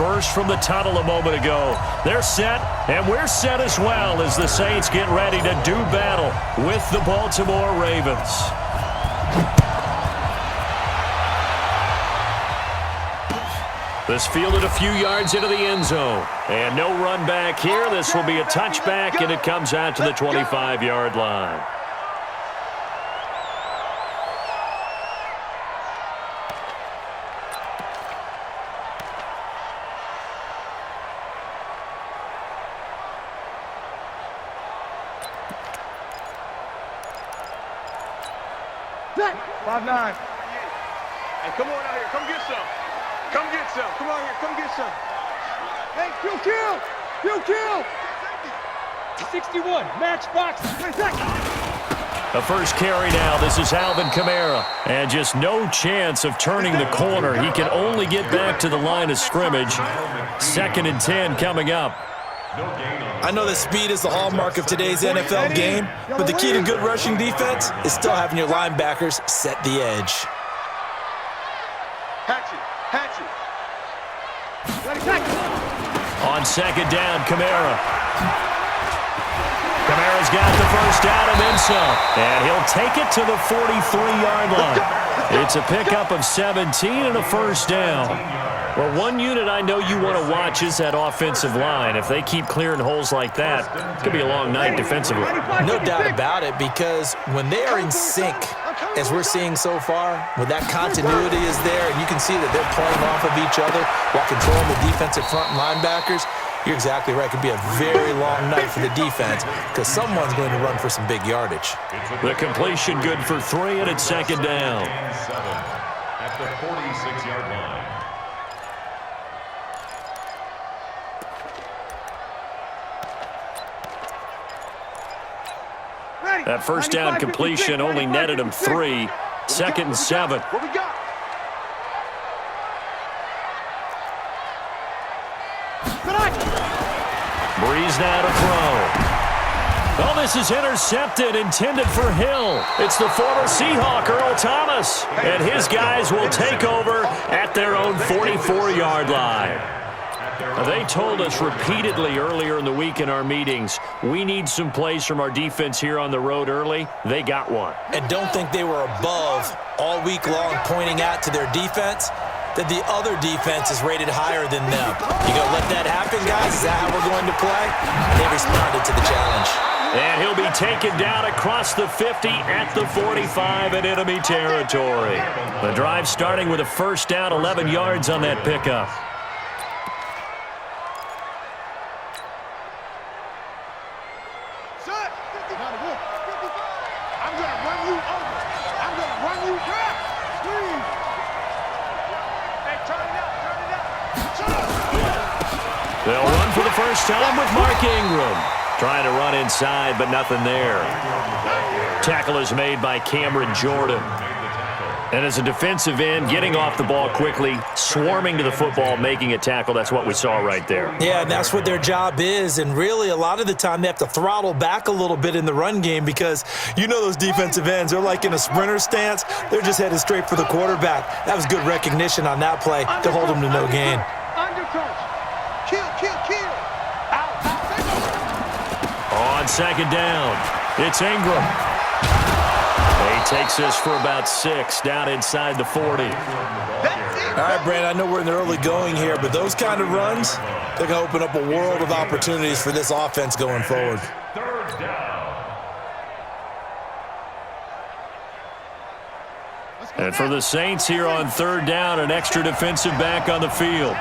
first from the tunnel a moment ago. They're set, and we're set as well as the Saints get ready to do battle with the Baltimore Ravens. This fielded a few yards into the end zone. And no run back here. This will be a touchback, and it comes out to the 25-yard line. Set. 5-9. Hey, come on out here. Come get some. Come get some. Come on here. Come get some. Hey, kill. 61. Matchbox. The first carry now. This is Alvin Kamara. And just no chance of turning the corner. He can only get back to the line of scrimmage. 2nd and 10 coming up. I know that speed is the hallmark of today's NFL game, but the key to good rushing defense is still having your linebackers set the edge. Hatchet. On 2nd down, Kamara's got the first down and then some. And he'll take it to the 43-yard line. It's a pickup of 17 and a first down. Well, one unit I know you want to watch is that offensive line. If they keep clearing holes like that, it could be a long night defensively. No doubt about it, because when they are in sync, as we're seeing so far, when that continuity is there, and you can see that they're playing off of each other while controlling the defensive front linebackers, you're exactly right. It could be a very long night for the defense because someone's going to run for some big yardage. The completion good for 3, and it's 2nd down. At the 46-yard line. That first down completion only netted him 3. 2nd and 7. What we got? Breeze now to throw. Oh, this is intercepted, intended for Hill. It's the former Seahawk, Earl Thomas. And his guys will take over at their own 44-yard line. They told us repeatedly earlier in the week in our meetings, we need some plays from our defense here on the road early. They got one. And don't think they were above all week long pointing out to their defense that the other defense is rated higher than them. You gonna let that happen, guys? Is that how we're going to play? They responded to the challenge. And he'll be taken down across the 50 at the 45 in enemy territory. The drive starting with a first down, 11 yards on that pickup. They'll run for the first time with Mark Ingram. Trying to run inside, but nothing there. Tackle is made by Cameron Jordan. And as a defensive end, getting off the ball quickly, swarming to the football, making a tackle, that's what we saw right there. Yeah, and that's what their job is. And really, a lot of the time, they have to throttle back a little bit in the run game because you know those defensive ends, they're like in a sprinter stance. They're just headed straight for the quarterback. That was good recognition on that play to hold them to no gain. On 2nd down, it's Ingram. He takes this for about 6, down inside the 40. All right, Brandon, I know we're in the early going here, but those kind of runs, they're going to open up a world of opportunities for this offense going forward. 3rd down. And for the Saints here on 3rd down, an extra defensive back on the field.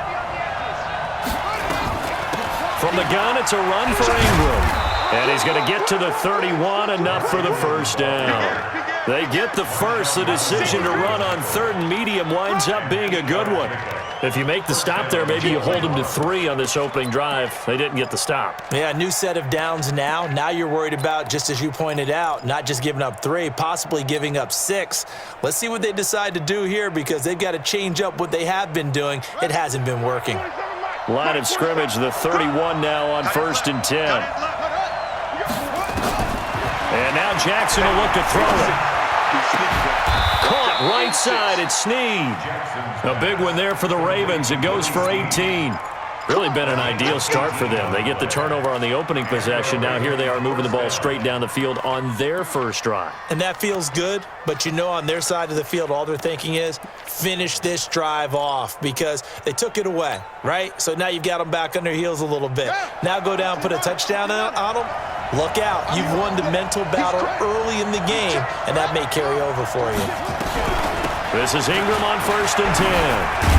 From the gun, it's a run for Ingram. And he's going to get to the 31, enough for the first down. They get the first. The decision to run on 3rd and medium winds up being a good one. If you make the stop there, maybe you hold them to 3 on this opening drive. They didn't get the stop. Yeah, new set of downs now. Now you're worried about, just as you pointed out, not just giving up 3, possibly giving up 6. Let's see what they decide to do here because they've got to change up what they have been doing. It hasn't been working. Line of scrimmage, the 31 now on 1st and 10. And now Jackson will look to throw it. Caught right side, it's Snead. A big one there for the Ravens. It goes for 18. Really been an ideal start for them. They get the turnover on the opening possession. Now here they are moving the ball straight down the field on their first drive. And that feels good, but you know on their side of the field, all they're thinking is finish this drive off because they took it away, right? So now you've got them back on their heels a little bit. Now go down, put a touchdown on them. Look out. You've won the mental battle early in the game, and that may carry over for you. This is Ingram on 1st and 10.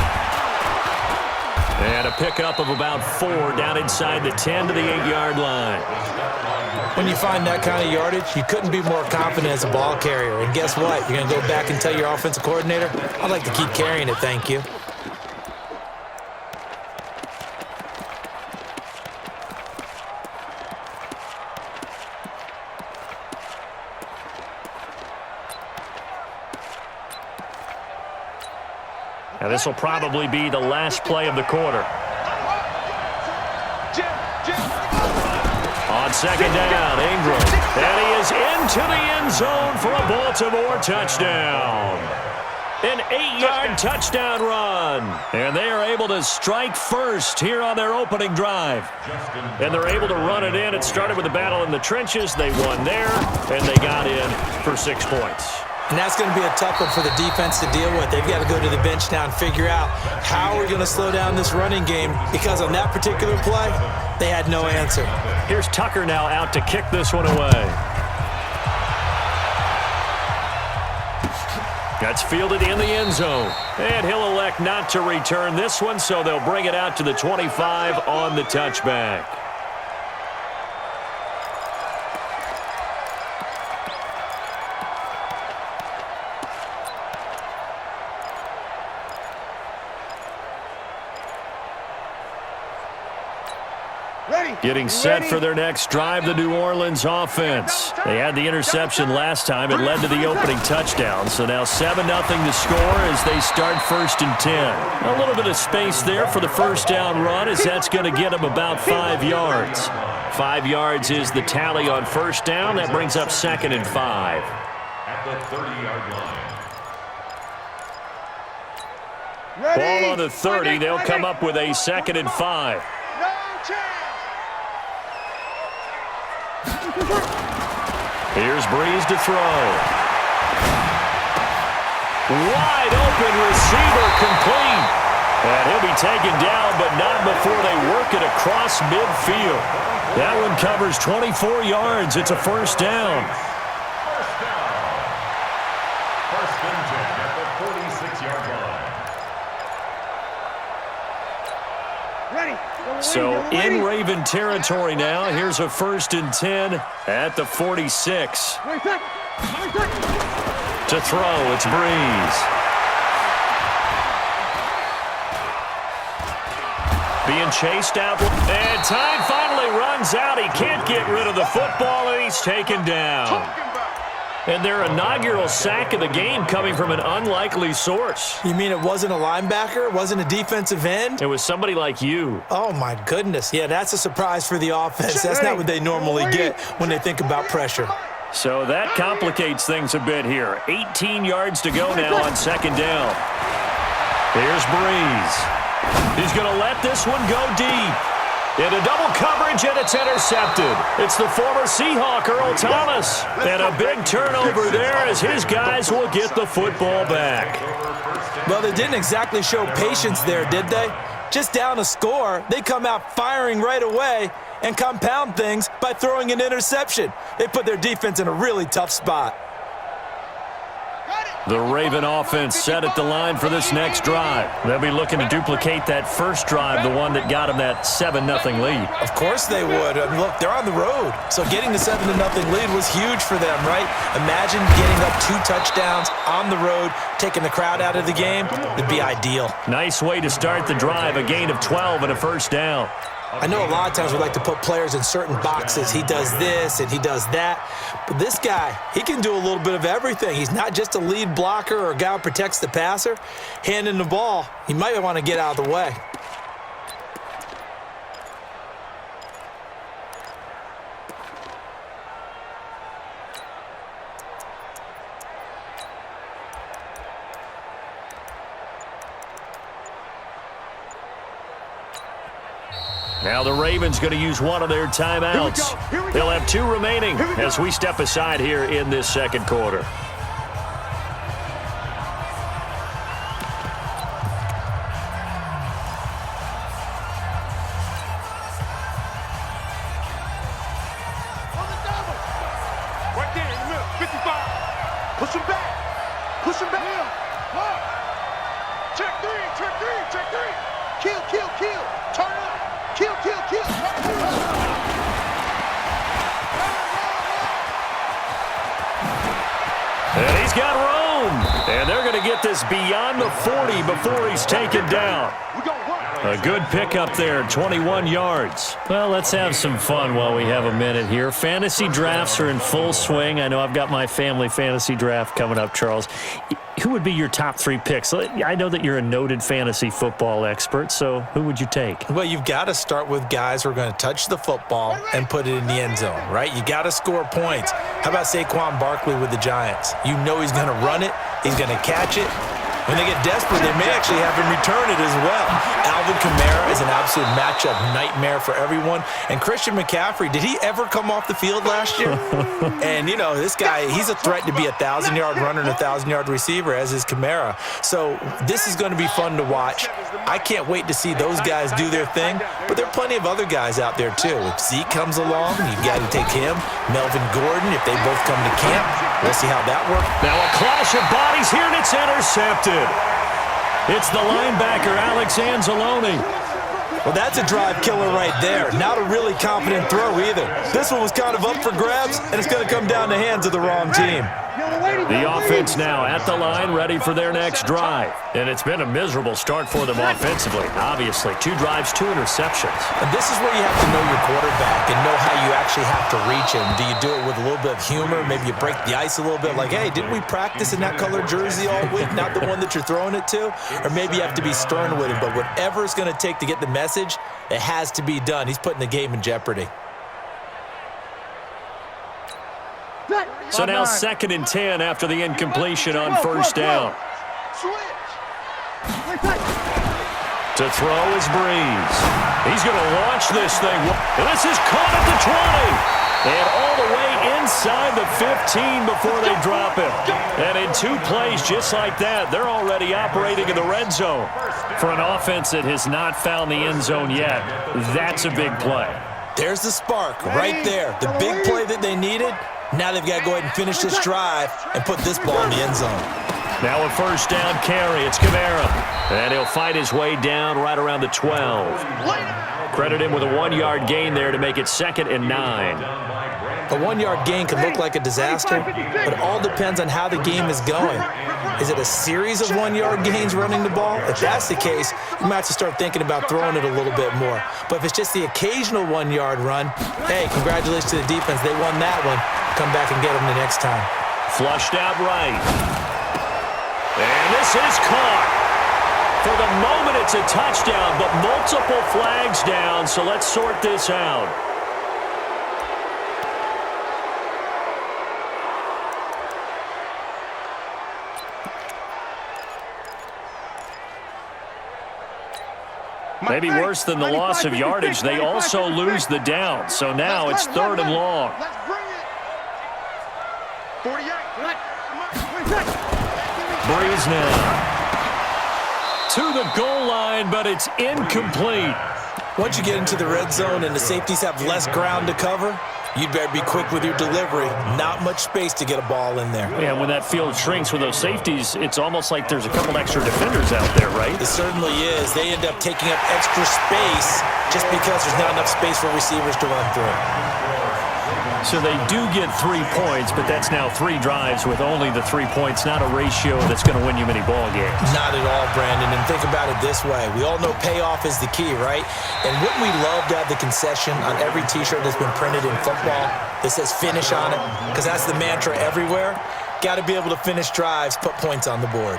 And a pickup of about 4 down inside the 10 to the 8-yard line. When you find that kind of yardage, you couldn't be more confident as a ball carrier. And guess what? You're going to go back and tell your offensive coordinator, I'd like to keep carrying it, thank you. Now this will probably be the last play of the quarter. On 2nd down, Ingram. And he is into the end zone for a Baltimore touchdown. An 8-yard touchdown run. And they are able to strike first here on their opening drive. And they're able to run it in. It started with a battle in the trenches. They won there, and they got in for 6 points. And that's going to be a tough one for the defense to deal with. They've got to go to the bench now and figure out how we're going to slow down this running game because on that particular play, they had no answer. Here's Tucker now out to kick this one away. That's fielded in the end zone. And he'll elect not to return this one, so they'll bring it out to the 25 on the touchback. Getting set for their next drive, the New Orleans offense. They had the interception last time. It led to the opening touchdown. So now 7-0 to score as they start 1st and 10. A little bit of space there for the first down run as that's going to get them about 5 yards. 5 yards is the tally on first down. That brings up 2nd and 5. At the 30-yard line. Ball on the 30. They'll come up with a 2nd and 5. Here's Breeze to throw. Wide open receiver complete. And he'll be taken down, but not before they work it across midfield. That one covers 24 yards. It's a first down. First and 10 at the 46-yard line. So in Raven territory now. Here's a 1st and 10 at the 46. To throw, it's Breeze. Being chased out. And time finally runs out. He can't get rid of the football, and he's taken down. And their inaugural sack of the game coming from an unlikely source. You mean it wasn't a linebacker? It wasn't a defensive end? It was somebody like you. Oh, my goodness. Yeah, that's a surprise for the offense. That's not what they normally get when they think about pressure. So that complicates things a bit here. 18 yards to go now on 2nd down. Here's Breeze. He's going to let this one go deep. Into double coverage, and it's intercepted. It's the former Seahawk, Earl Thomas. And a big turnover there as his guys will get the football back. Well, they didn't exactly show patience there, did they? Just down a score, they come out firing right away and compound things by throwing an interception. They put their defense in a really tough spot. The Raven offense set at the line for this next drive. They'll be looking to duplicate that first drive, the one that got them that 7-0 lead. Of course they would. I mean, look, they're on the road. So getting the 7-0 lead was huge for them, right? Imagine getting up 2 touchdowns on the road, taking the crowd out of the game. It'd be ideal. Nice way to start the drive, a gain of 12 and a first down. I know a lot of times we like to put players in certain boxes. He does this and he does that. But this guy, he can do a little bit of everything. He's not just a lead blocker or a guy who protects the passer. Handing the ball, he might want to get out of the way. Now the Ravens going to use one of their timeouts. They'll have 2 remaining as we step aside here in this second quarter. Right there in the middle, 55. Push him back. Push him back. Check 3, check 3, check 3. Kill, kill, kill. Turn up. Kill, kill, kill. And he's got room. And they're going to get this beyond the 40 before he's taken down. We're going to run. A good pickup there, 21 yards. Well, let's have some fun while we have a minute here. Fantasy drafts are in full swing. I know I've got my family fantasy draft coming up, Charles. Who would be your top 3 picks? I know that you're a noted fantasy football expert, so who would you take? Well, you've got to start with guys who are going to touch the football and put it in the end zone, right? You got to score points. How about Saquon Barkley with the Giants? You know he's going to run it. He's going to catch it. When they get desperate, they may actually have him return it as well. Alvin Kamara is an absolute matchup nightmare for everyone. And Christian McCaffrey, did he ever come off the field last year? And, you know, this guy, he's a threat to be a 1,000-yard runner and a 1,000-yard receiver, as is Kamara. So this is going to be fun to watch. I can't wait to see those guys do their thing. But there are plenty of other guys out there, too. If Zeke comes along, you've got to take him. Melvin Gordon, if they both come to camp, we'll see how that works. Now a clash of bodies here, and it's intercepted. It's the linebacker, Alex Anzalone. Well, that's a drive killer right there. Not a really confident throw either. This one was kind of up for grabs, and it's going to come down the hands of the wrong team. The offense now at the line, ready for their next drive. And it's been a miserable start for them offensively. Obviously, 2 drives, 2 interceptions. And this is where you have to know your quarterback and know how you actually have to reach him. Do you do it with a little bit of humor? Maybe you break the ice a little bit like, hey, didn't we practice in that color jersey all week, not the one that you're throwing it to? Or maybe you have to be stern with him. But whatever it's going to take to get the message, it has to be done. He's putting the game in jeopardy. So now 2nd and 10 after the incompletion on first down. To throw is Breeze. He's going to launch this thing. And this is caught at the 20. And all the way inside the 15 before they drop him. And in 2 plays just like that, they're already operating in the red zone. For an offense that has not found the end zone yet, that's a big play. There's the spark right there. The big play that they needed. Now they've got to go ahead and finish this drive and put this ball in the end zone. Now a first down carry. It's Kamara. And he'll fight his way down right around the 12. Credit him with a 1-yard gain there to make it 2nd and 9. A 1-yard gain can look like a disaster, but it all depends on how the game is going. Is it a series of 1-yard gains running the ball? If that's the case, you might have to start thinking about throwing it a little bit more. But if it's just the occasional 1-yard run, hey, congratulations to the defense. They won that one. Come back and get them the next time. Flushed out right. And this is caught. For the moment, it's a touchdown, but multiple flags down, so let's sort this out. Maybe worse than the loss of yardage, they also lose the down. So now it's 3rd and long. Let's bring it. 48. Breeze now to the goal line, but it's incomplete. Once you get into the red zone and the safeties have less ground to cover, you'd better be quick with your delivery. Not much space to get a ball in there. Yeah, when that field shrinks with those safeties, it's almost like there's a couple extra defenders out there, right? It certainly is. They end up taking up extra space just because there's not enough space for receivers to run through. So they do get 3 points, but that's now 3 drives with only the 3 points, not a ratio that's going to win you many ball games. Not at all, Brandon. And think about it this way. We all know payoff is the key, right? And wouldn't we love to have the concession on every T-shirt that's been printed in football that says finish on it? Because that's the mantra everywhere. Got to be able to finish drives, put points on the board.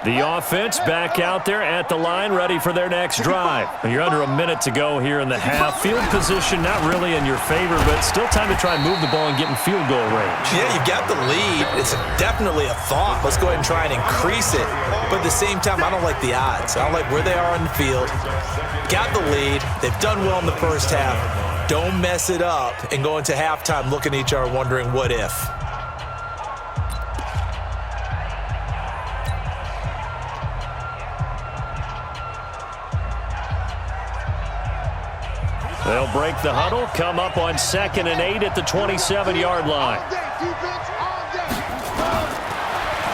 The offense back out there at the line, ready for their next drive. You're under a minute to go here in the half. Field position not really in your favor, but still time to try and move the ball and get in field goal range. Yeah, you've got the lead. It's definitely a thought. Let's go ahead and try and increase it. But at the same time, I don't like the odds. I don't like where they are on the field. Got the lead. They've done well in the first half. Don't mess it up and go into halftime looking at each other wondering what if. They'll break the huddle, come up on 2nd and 8 at the 27-yard line.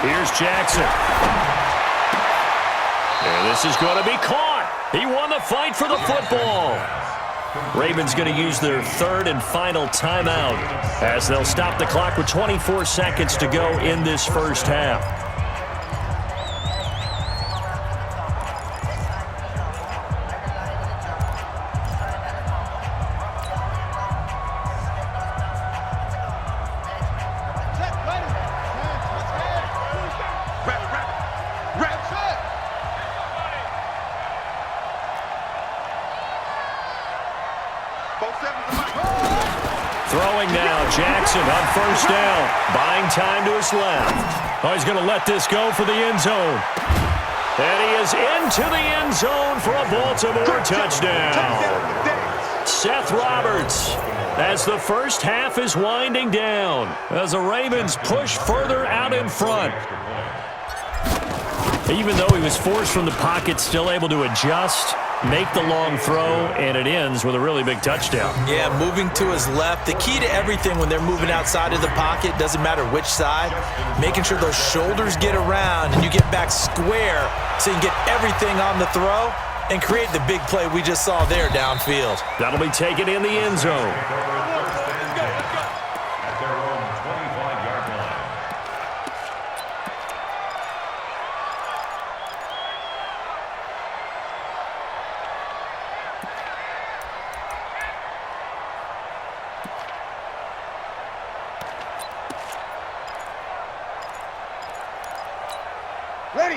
Here's Jackson. And this is going to be caught. He won the fight for the football. Ravens going to use their 3rd and final timeout as they'll stop the clock with 24 seconds to go in this first half. Throwing now, Jackson on 1st down. Buying time to his left. Oh, he's going to let this go for the end zone. And he is into the end zone for a Baltimore touchdown. Seth Roberts, as the first half is winding down, as the Ravens push further out in front. Even though he was forced from the pocket, still able to adjust, make the long throw, and it ends with a really big touchdown. Yeah, moving to his left. The key to everything when they're moving outside of the pocket, doesn't matter which side, making sure those shoulders get around and you get back square so you can get everything on the throw and create the big play we just saw there downfield. That'll be taken in the end zone. At their own 25-yard line.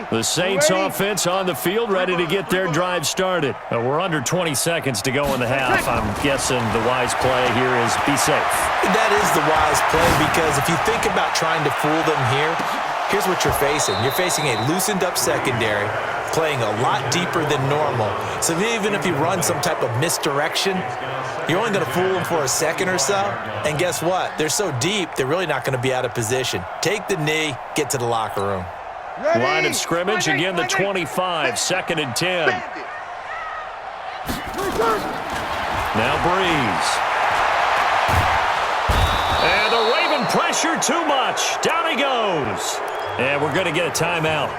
The Saints offense on the field, ready to get their drive started. We're under 20 seconds to go in the half. I'm guessing the wise play here is be safe. That is the wise play, because if you think about trying to fool them here, here's what you're facing. You're facing a loosened up secondary, playing a lot deeper than normal. So even if you run some type of misdirection, you're only going to fool them for a second or so. And guess what? They're so deep, they're really not going to be out of position. Take the knee, get to the locker room. Line of scrimmage, again the 25, 2nd and 10. Now Breeze. And the Raven pressure too much. Down he goes. And we're going to get a timeout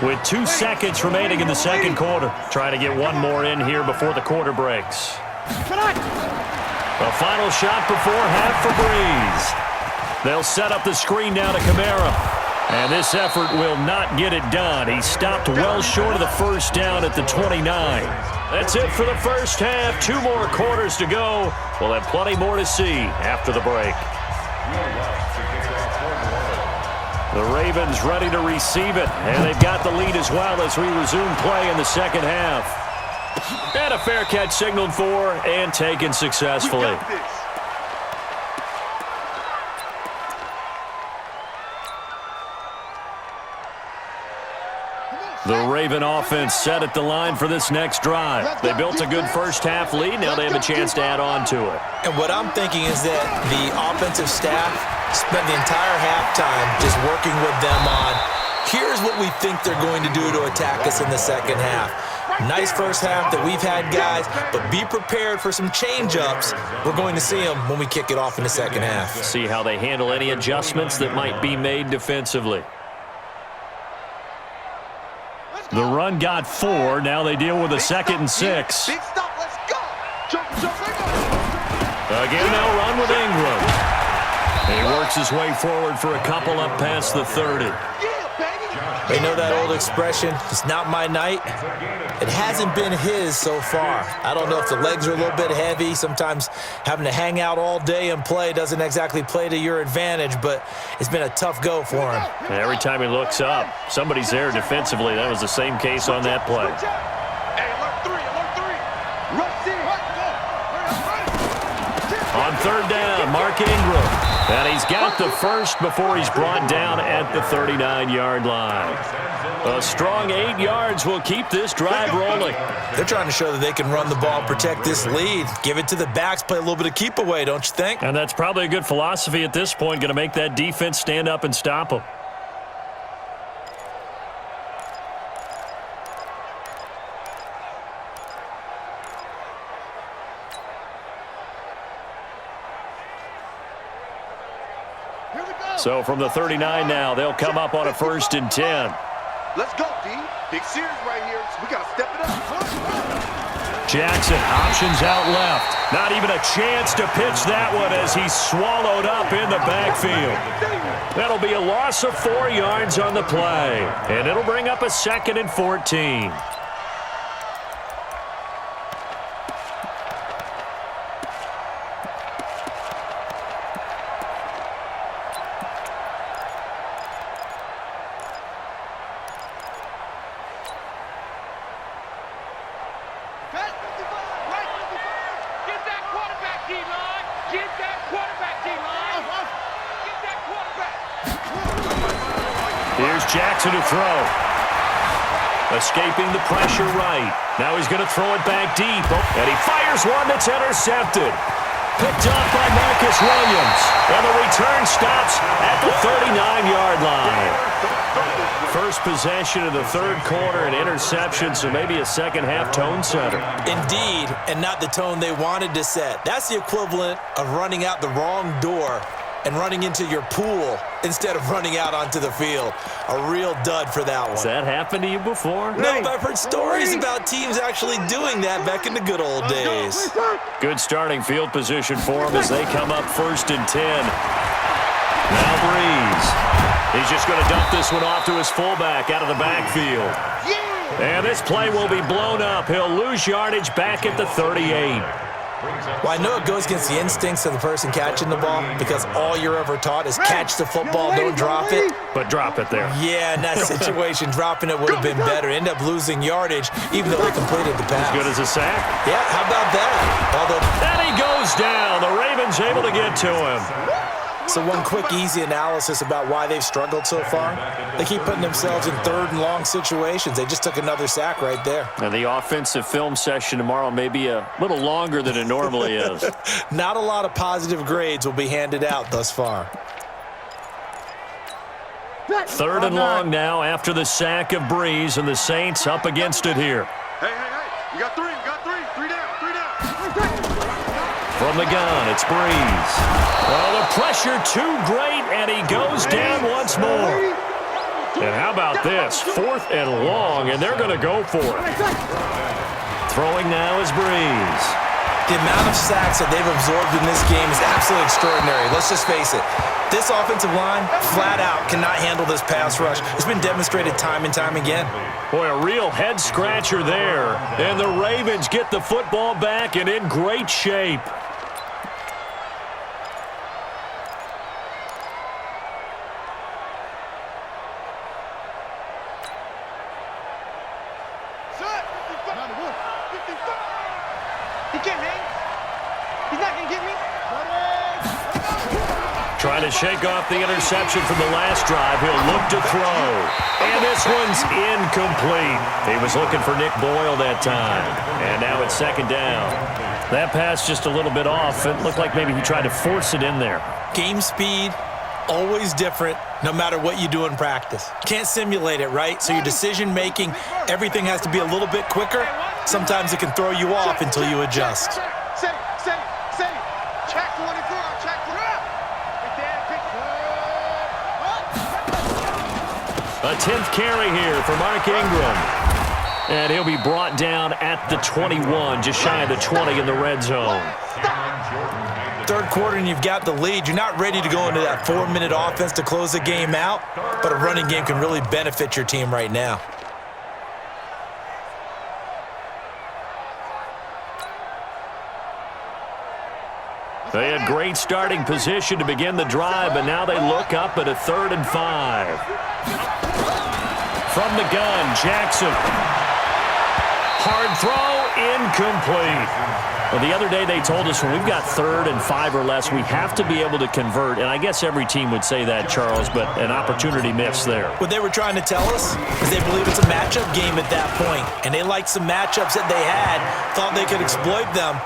with 2 seconds remaining in the second quarter. Trying to get one more in here before the quarter breaks. A final shot before half for Breeze. They'll set up the screen now to Kamara. And this effort will not get it done. He stopped well short of the first down at the 29. That's it for the first half. 2 more quarters to go. We'll have plenty more to see after the break. The Ravens ready to receive it. And they've got the lead as well as we resume play in the second half. And a fair catch signaled for and taken successfully. The Raven offense set at the line for this next drive. They built a good first half lead. Now they have a chance to add on to it. And what I'm thinking is that the offensive staff spent the entire halftime just working with them on, here's what we think they're going to do to attack us in the second half. Nice first half that we've had, guys, but be prepared for some change-ups. We're going to see them when we kick it off in the second half. See how they handle any adjustments that might be made defensively. The run got 4. Now they deal with a 2nd and 6. Big stop, let's go. Jump. Again, they'll run with Ingram. He works his way forward for a couple up past the 30. Yeah, baby. They know that old expression, it's not my night. It hasn't been his so far. I don't know if the legs are a little bit heavy. Sometimes having to hang out all day and play doesn't exactly play to your advantage, but it's been a tough go for him. Every time he looks up, somebody's there defensively. That was the same case on that play. On third down, Mark Ingram. And he's got the first before he's brought down at the 39-yard line. A strong 8 yards will keep this drive rolling. They're trying to show that they can run the ball and protect this lead. Give it to the backs, play a little bit of keep away, don't you think? And that's probably a good philosophy at this point, going to make that defense stand up and stop them. So from the 39 now, they'll come up on a 1st and 10. Let's go, D. Big series right here. So we got to step it up. Jackson options out left. Not even a chance to pitch that one as he's swallowed up in the backfield. That'll be a loss of 4 yards on the play. And it'll bring up a 2nd and 14. Here's Jackson to throw. Escaping the pressure right. Now he's going to throw it back deep. And he fires one that's intercepted. Picked up by Marcus Williams. And the return stops at the 39-yard line. First possession of the third quarter, an interception, so maybe a second-half tone setter. Indeed, and not the tone they wanted to set. That's the equivalent of running out the wrong door and running into your pool instead of running out onto the field. A real dud for that one. Has that happened to you before? No, but I've heard stories about teams actually doing that back in the good old days. Good starting field position for them as they come up 1st and 10. Now Breeze. He's just going to dump this one off to his fullback out of the backfield. And this play will be blown up. He'll lose yardage back at the 38. Well, I know it goes against the instincts of the person catching the ball because all you're ever taught is catch the football, don't drop it. But drop it there. Yeah, in that situation, dropping it would have been better. End up losing yardage, even though they completed the pass. As good as a sack. Yeah, how about that? And he goes down. The Ravens able to get to him. So one quick, easy analysis about why they've struggled so far. They keep putting themselves in 3rd and long situations. They just took another sack right there. And the offensive film session tomorrow may be a little longer than it normally is. Not a lot of positive grades will be handed out thus far. 3rd and long now after the sack of Breeze, and the Saints up against it here. Hey. You got 3. Three down. From the gun, it's Breeze. Oh, the pressure too great, and he goes down once more. And how about this? 4th and long, and they're going to go for it. Throwing now is Breeze. The amount of sacks that they've absorbed in this game is absolutely extraordinary. Let's just face it. This offensive line, flat out, cannot handle this pass rush. It's been demonstrated time and time again. Boy, a real head-scratcher there. And the Ravens get the football back and in great shape. Trying to shake off the interception from the last drive. He'll look to throw. And this one's incomplete. He was looking for Nick Boyle that time. And now it's 2nd down. That pass just a little bit off. It looked like maybe he tried to force it in there. Game speed, always different, no matter what you do in practice. Can't simulate it, right? So your decision-making, everything has to be a little bit quicker. Sometimes it can throw you off until you adjust. A 10th carry here for Mark Ingram. And he'll be brought down at the 21, just shy of the 20 in the red zone. third quarter and you've got the lead, you're not ready to go into that 4-minute offense to close the game out, but a running game can really benefit your team right now. They had great starting position to begin the drive, but now they look up at a 3rd and 5. From the gun, Jackson. Hard throw, incomplete. Well, the other day they told us when we've got 3rd and 5 or less, we have to be able to convert. And I guess every team would say that, Charles, but an opportunity missed there. What they were trying to tell us is they believe it's a matchup game at that point, and they liked some matchups that they had, thought they could exploit them.